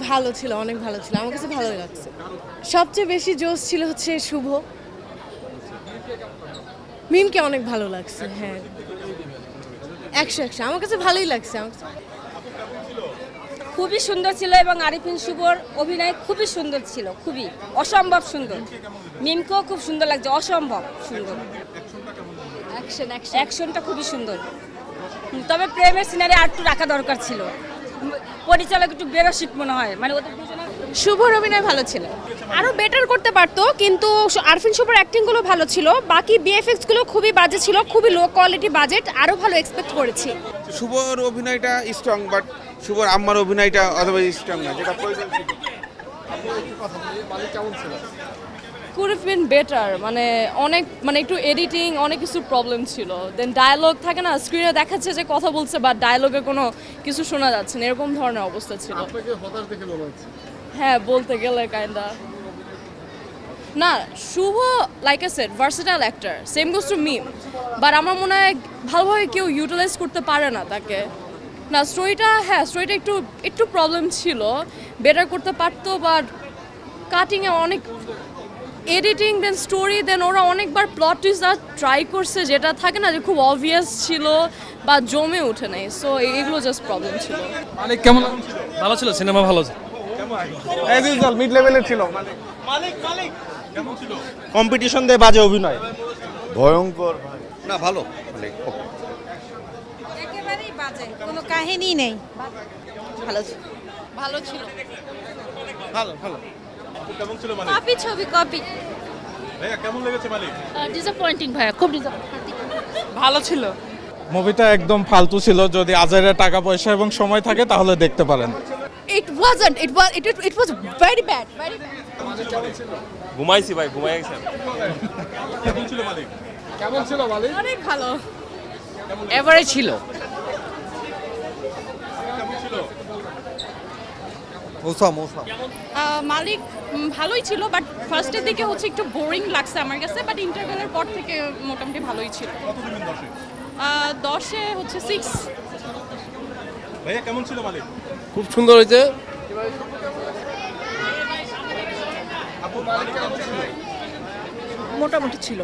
ভালো ছিল, অনেক ভালো ছিল, আমার কাছে ভালোই লাগছে। সবচেয়ে বেশি জোশ ছিল হচ্ছে শুভ। মিমকে অনেক ভালো লাগছে, হ্যাঁ। 100 আমার কাছে ভালোই লাগছে। খুবই সুন্দর ছিল এবং আরিফিন শুভর অভিনয় খুবই সুন্দর ছিল, খুবই অসম্ভব সুন্দর। মিমকেও খুব সুন্দর লাগছে, অসম্ভব সুন্দর। অ্যাকশনটা খুবই সুন্দর। তবে প্রেমের সিনারি আর একটু রাখা দরকার ছিল। পরিচালক একটু বেরসিক মনে হয়, মানে ওদের দুজনে। শুভর অভিনয় ভালো ছিল, আরো বেটার করতে পারতো, কিন্তু আরফিন শুভর অ্যাক্টিং গুলো ভালো ছিল। বাকি বিএফএক্স গুলো খুবই বাজে ছিল, খুবই লো কোয়ালিটি বাজেট, আরো ভালো এক্সপেক্ট করেছি। শুভর অভিনয়টা স্ট্রং, বাট শুভর আম্মার অভিনয়টা অথবা স্ট্রং না, যেটা প্রয়োজন ছিল। কুড হ্যাভ বিন বেটার, মানে অনেক, মানে একটু এডিটিং, অনেক কিছু প্রবলেম ছিল। দেন ডায়ালগ থাকে না, স্ক্রিনে দেখাচ্ছে যে কথা বলছে, বাট ডায়ালগে কোনো কিছু শোনা যাচ্ছে না, এরকম ধরনের অবস্থা ছিল। হ্যাঁ, বলতে গেলে কাইন্ডা। না, Shubho like I said versatile actor, same goes to Mim, but আমার মনে হয় ভালোভাবে কেউ ইউটিলাইজ করতে পারে না তাকে। না, স্টোরিটা, হ্যাঁ স্টোরিটা একটু একটু প্রবলেম ছিল, বেটার করতে পারতো, বাট কাটিংয়ে অনেক এডিটিং, দেন স্টোরি, দেন ওরা অনেকবার প্লট টুইস্ট ট্রাই করছে, যেটা থাকে না যে খুব অবভিয়াস ছিল বা জমে ওঠে নাই। সো এগুলো জাস্ট প্রবলেম ছিল। মালিক কেমন ভালো ছিল, সিনেমা ভালো ছিল, অ্যাজ ইউজুয়াল মিড লেভেলের ছিল। কম্পিটিশন দিয়ে বাজে অভিনয়, ভয়ঙ্কর। না, ভালো। একেবারেই বাজে, কোনো কাহিনী নেই। ভালো ছিল, ভালো ছিল। ভালো ভালো। কপি ছবি, কপি। কেমন লেগেছে মালিক? ডিসঅ্যাপয়েন্টিং ভাইয়া, খুব ডিসঅ্যাপয়েন্টিং। ভালো ছিল। মুভিটা একদম ফালতু ছিল, যদি আজাইরা টাকা পয়সা এবং সময় থাকে তাহলে দেখতে পারেন। It wasn't. It was very bad. Very bad. ঘুমাইছি ভাই, ঘুমাই গেছি। কেমন ছিল মালিক? কেমন ছিল মালিক? অনেক ভালো। এভারেজ ছিল। মালিক ভালোই ছিল, বাট ফার্স্টের দিকে হচ্ছে একটু বোরিং লাগছে আমার কাছে, বাট ইন্টারভেলের পর থেকে মোটামুটি ভালোই ছিল। 10-এ হচ্ছে 6। ভাইয়া কেমন ছিল মালিক? খুব সুন্দর হয়েছে। মোটামুটি ছিল।